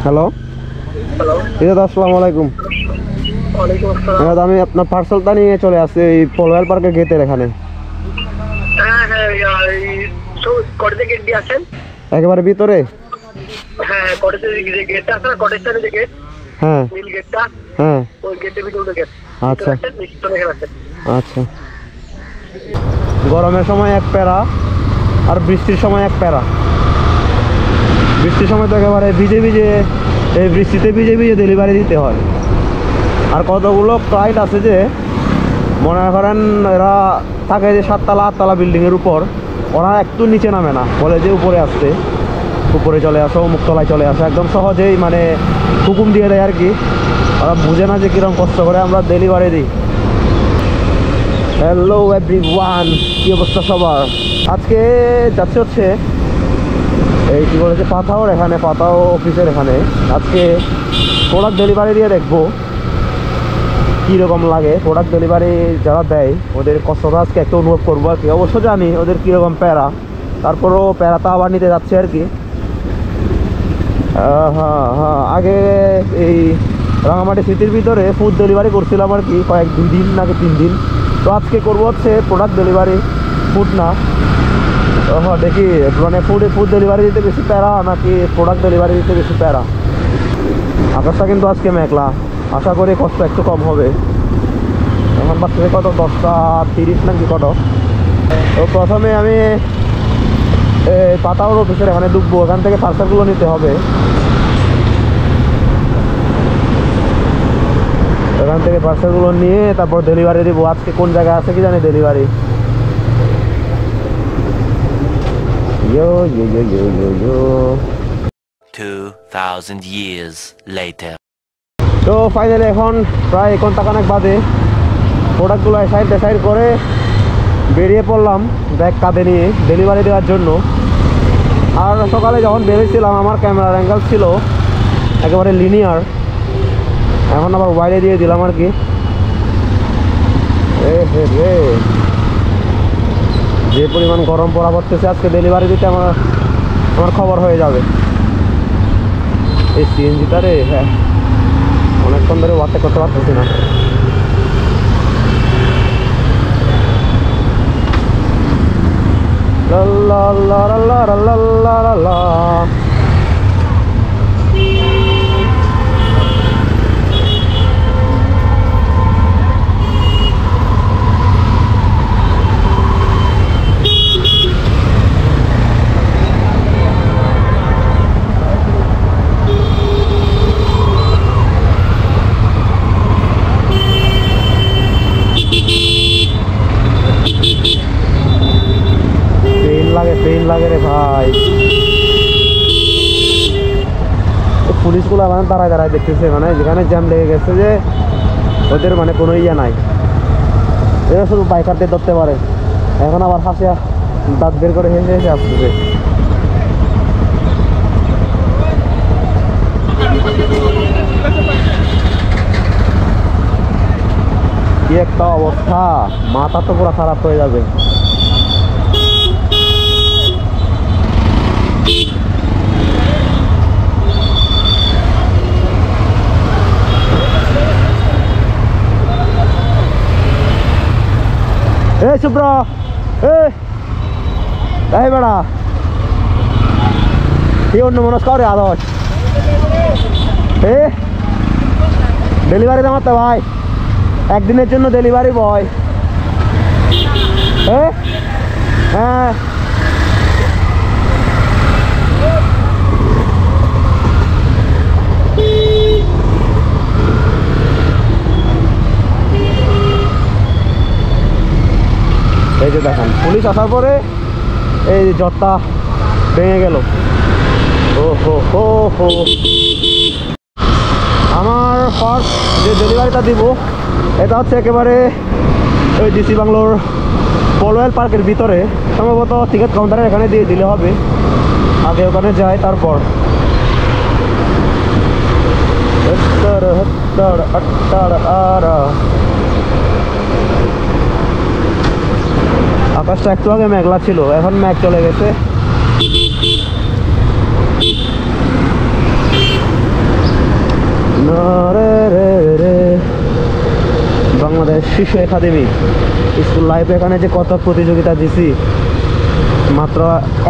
Hello hello, আসসালামু আলাইকুম। ওয়ালাইকুম আসসালাম। আমি আপনার পার্সেলটা নিয়ে চলে আসছি এই পলওয়াল পার্কের গেটের এখানে। হ্যাঁ হ্যাঁ, কটেজে গেট দিয়ে আসেন। একেবারে ভিতরে? হ্যাঁ, কটেজের যে গেটটা আছে না, কটেজ সাইডে যে গেট, হ্যাঁ নীল গেটটা, হ্যাঁ। ওই গেটের ভিতরে গেট। আচ্ছা এখানে আসেন। আচ্ছা। গরমের সময় এক প্যারা আর বৃষ্টির সময় এক প্যারা। বৃষ্টির সময় তো একেবারে ভিজে ভিজে, এই বৃষ্টিতে ভিজে ভিজে ডেলিভারি দিতে হয়। আর কতগুলো ক্লায়েন্ট আছে যে মনে করেন এরা থাকে যে 7তলা 8তলা বিল্ডিংয়ের উপর, ওরা একটু নিচে নামে না, বলে যে উপরে আসতে, উপরে চলে আসো, মুক্তলায় চলে আসো, একদম সহজেই মানে হুকুম দিয়ে দেয় আর কি। ওরা বুঝে না যে কীরকম কষ্ট করে আমরা ডেলিভারি দিই। হ্যালো এভরিওয়ান, কী অবস্থা সবার? আজকে যাচ্ছে হচ্ছে এই কী বলেছে পাতাওর এখানে, পাতাও অফিসের এখানে। আজকে প্রোডাক্ট ডেলিভারি দিয়ে দেখবো কীরকম লাগে। প্রোডাক্ট ডেলিভারি যারা দেয় ওদের কষ্টটা আজকে একটু অনুভব করবো আর কি। অবশ্য জানি ওদের কীরকম প্যারা, তারপরও প্যারাটা আবার নিতে যাচ্ছে আর কি। হ্যাঁ হ্যাঁ, আগে এই রাঙামাটি সিটির ভিতরে ফুড ডেলিভারি করছিলাম আর কি, 2 দিন নাকি 3 দিন। তো আজকে করবো হচ্ছে প্রোডাক্ট ডেলিভারি, ফুড না। হ্যাঁ, দেখি মানে ফুড ডেলিভারি দিতে বেশি প্যারা নাকি প্রোডাক্ট ডেলিভারি দিতে বেশি প্যারা। আকাশটা কিন্তু আজকে মেঘলা, আশা করি কষ্ট একটু কম হবে। এখন বাচ্চাদের কত 10টা 30 নাকি কত। তো প্রথমে আমি পাতাওর অফিসের এখানে ঢুকবো, এখান থেকে পার্সেলগুলো নিতে হবে। এখান থেকে পার্সেলগুলো নিয়ে তারপর ডেলিভারি দিব। আজকে কোন জায়গায় আছে কি জানি ডেলিভারি। ইয়ো ইয়ো ইয়ো ইয়ো ইয়ো ইয়ো। 2000 years later. তো ফাইনালি এখন প্রায় 1 ঘন্টাখানেক বাদে প্রোডাক্টগুলো সাইড করে বেরিয়ে পড়লাম ব্যাগ কাঁধে নিয়ে ডেলিভারি দেওয়ার জন্য। আর সকালে যখন বেরিয়েছিলাম আমার ক্যামেরার অ্যাঙ্গেল ছিল একেবারে লিনিয়ার, এখন আবার ওয়াইডে দিয়ে দিলাম আর কি। রে যে পরিমাণ গরম পড়া পড়তেছে, আজকে ডেলিভারি দিতে আমার খবর হয়ে যাবে। এই সিএনজিটা রে, হ্যাঁ অনেকক্ষণ ধরে ওয়াটে করতে পারতেছি না। লা লা লা লা লা লা লা লা। পেইন লাগে রে ভাই। পুলিশগুলো মানে দাঁড়ায় দেখতেছে, মানে যেখানে জ্যাম লেগে গেছে যে ওদের মানে কোনো ইয়ে নাই, এরা শুধু বাইকারদের ধরতে পারে। এখন আবার হাসিয়া দাঁত বের করে হেসে আসতেছে। কি একটা অবস্থা, মাথা তো পুরো খারাপ হয়ে যাবে। শুভ্র, এই বেড়া কি অন্য মনস্ক রে আদর্শ ডেলিভারি দামাতে ভাই, একদিনের জন্য ডেলিভারি বয়। হ্যাঁ এই যে দেখেন পুলিশ আসার পরে এই জটটা ভেঙে গেল। ও হো হো হো। আমার ফার্স্ট যে ডেলিভারিটা দিব এটা হচ্ছে একেবারে ওই ডিসি বাংলোর পলওয়াল পার্কের ভিতরে, সম্ভবত টিকিট কাউন্টারের এখানে দিয়ে দিলে হবে। আগে ওখানে যাই, তারপর আকাশটা একটু আগে মেঘলা ছিল, এখন মেঘ চলে গেছে। শিশু একাডেমি স্কুল লাইফে এখানে যে কত প্রতিযোগিতা দিছি, মাত্র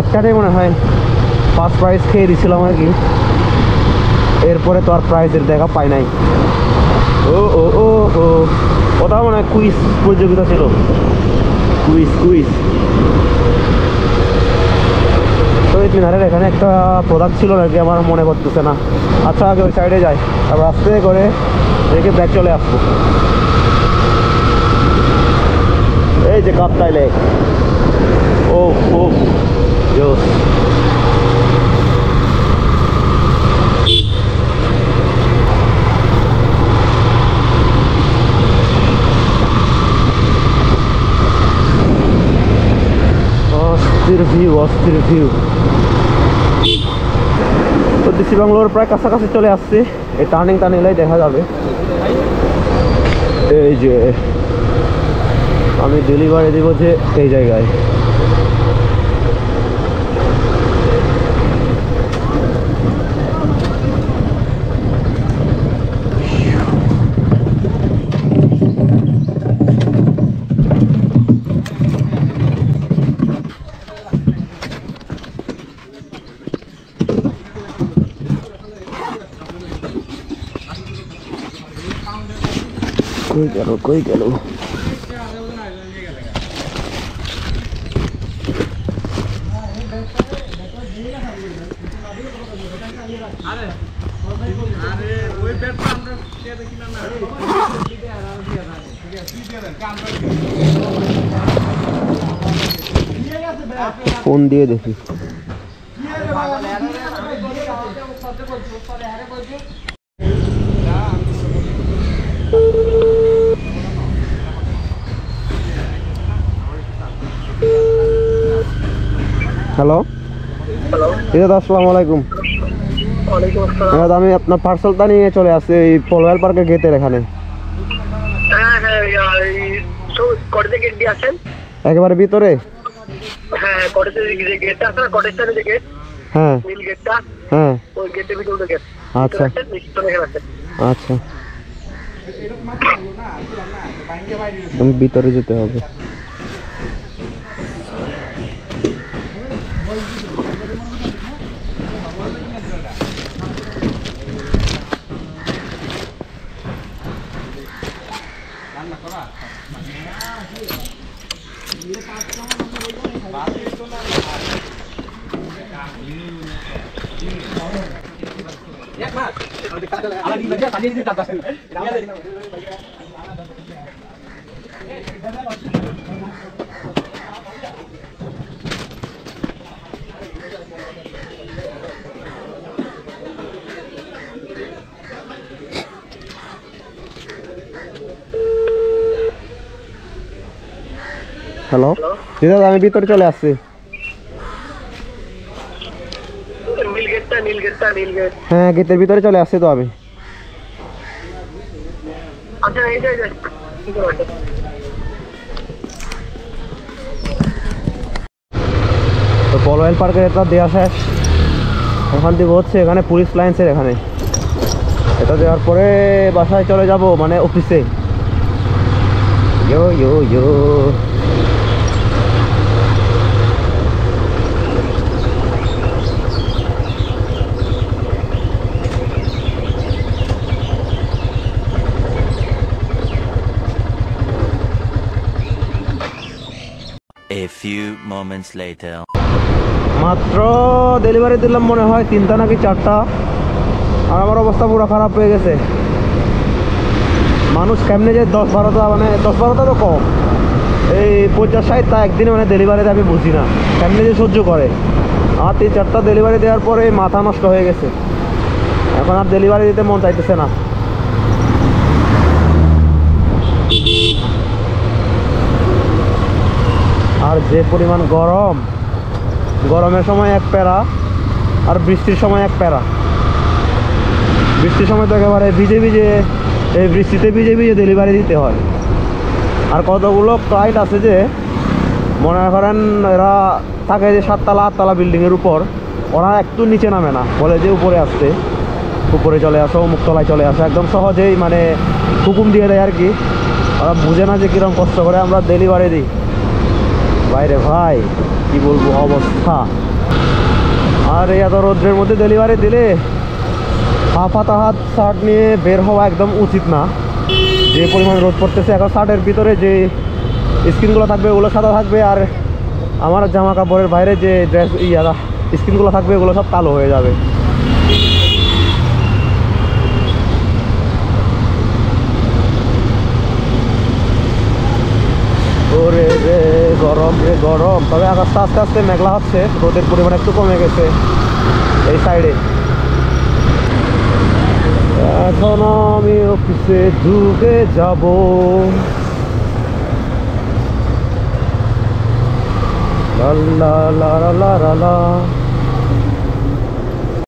একটাটাই মনে হয় ফার্স্ট প্রাইজ খেয়ে দিয়েছিলাম আর কি। এরপরে তো আর প্রাইজের দেখা পাই নাই। ও ও ও ও ওটা মনে হয় কুইজ প্রতিযোগিতা ছিল, কুইজ। শহীদ মিনারের এখানে একটা প্রোডাক্ট ছিল নাকি, আমার মনে করতেছে না। আচ্ছা আগে ওই সাইডে যাই, তারপর আস্তে করে দেখে ব্যাগ চলে আসবো। এই যে কাপ্তাই লেক, ও ও জোস। অস্থির ভিউ। তো ডিসি বাংলোর প্রায় কাছাকাছি চলে আসছি। এই টার্নিংটা নিলেই দেখা যাবে। এই যে আমি ডেলিভারি দিব যে এই জায়গায়। কই গেল ফোন দিয়ে দেখি। হ্যালো দাদা, আসসালামু আলাইকুম। ওয়ালাইকুম আসসালাম। দাদা আমি আপনার পার্সেলটা নিয়ে চলে আসছি এই পলওয়াল পার্কের গেটের এখানে। হ্যাঁ কটেজে গেট দিয়ে আসেন। একেবারে ভিতরে? হ্যাঁ কটেজের যে গেটটা আছে না, কটেজের যে গেট, হ্যাঁ নীল গেটটা, হ্যাঁ ওই গেটের ভিতরে গেট। আচ্ছা আচ্ছা, আমি ভিতরে যেতে হবে। হ্যালো দাদা, আমি ভিতরে চলে আসছি। নীল গেট। হ্যাঁ গেটের ভিতরে চলে আসছি তো আমি। আচ্ছা এই যে তো পলওয়াল পার্কের এটা দেওয়া শেষ। ওখান থেকে হচ্ছে এখানে পুলিশ লাইন্সের এখানে, এটা দেওয়ার পরে বাসায় চলে যাব, মানে অফিসে। ইয়ো ইয়ো ইয়ো A few moments later. মাত্র ডেলিভারি দিলাম মনে হয় 3টা নাকি 4টা, আর আমার অবস্থা পুরো খারাপ হয়ে গেছে। মানুষ কেমনে যে 10-12টা, মানে 10-12টা তো কম, এই 50-60টা একদিনে মানে ডেলিভারি দেয়, আমি বুঝি না কেমনে যে সহ্য করে। আর 3-4টা ডেলিভারি দেওয়ার পরে মাথা নষ্ট হয়ে গেছে, এখন আর ডেলিভারি দিতে মন চাইতেছে না। আর যে পরিমাণ গরম, গরমের সময় এক প্যারা, আর বৃষ্টির সময় এক প্যারা। বৃষ্টির সময় তো একেবারে ভিজে ভিজে, এই বৃষ্টিতে ভিজে ভিজে ডেলিভারি দিতে হয়। আর কতগুলো ক্লায়েন্ট আছে যে মনে করেন এরা থাকে যে 7তলা 8তলা বিল্ডিংয়ের উপর, ওরা একটু নিচে নামে না, বলে যে উপরে আসতে, উপরে চলে আসো, মুক্তলায় চলে আসো, একদম সহজেই মানে হুকুম দিয়ে দেয় আর কি। ওরা বুঝে না যে কিরকম কষ্ট করে আমরা ডেলিভারি দিই। বাইরে ভাই কি বলবো অবস্থা। আর এই এত রোদ্রের মধ্যে ডেলিভারি দিলে হাফ হাত শার্ট নিয়ে বের হওয়া একদম উচিত না। যে পরিমাণ রোদ পড়তেছে, এখন শার্টের ভিতরে যে স্কিনগুলো থাকবে ওগুলো সাদা থাকবে, আর আমার জামা কাপড়ের বাইরে যে ড্রেস স্কিনগুলো থাকবে ওগুলো সব কালো হয়ে যাবে। ওরে রে গরম রে গরম। তবে আকাশটা আস্তে আস্তে মেঘলা হচ্ছে, রোদের পরিমাণ একটু কমে গেছে এই সাইডে। এখন আমি অফিসে ঢুকে যাব। লা লা লা লা লা লা।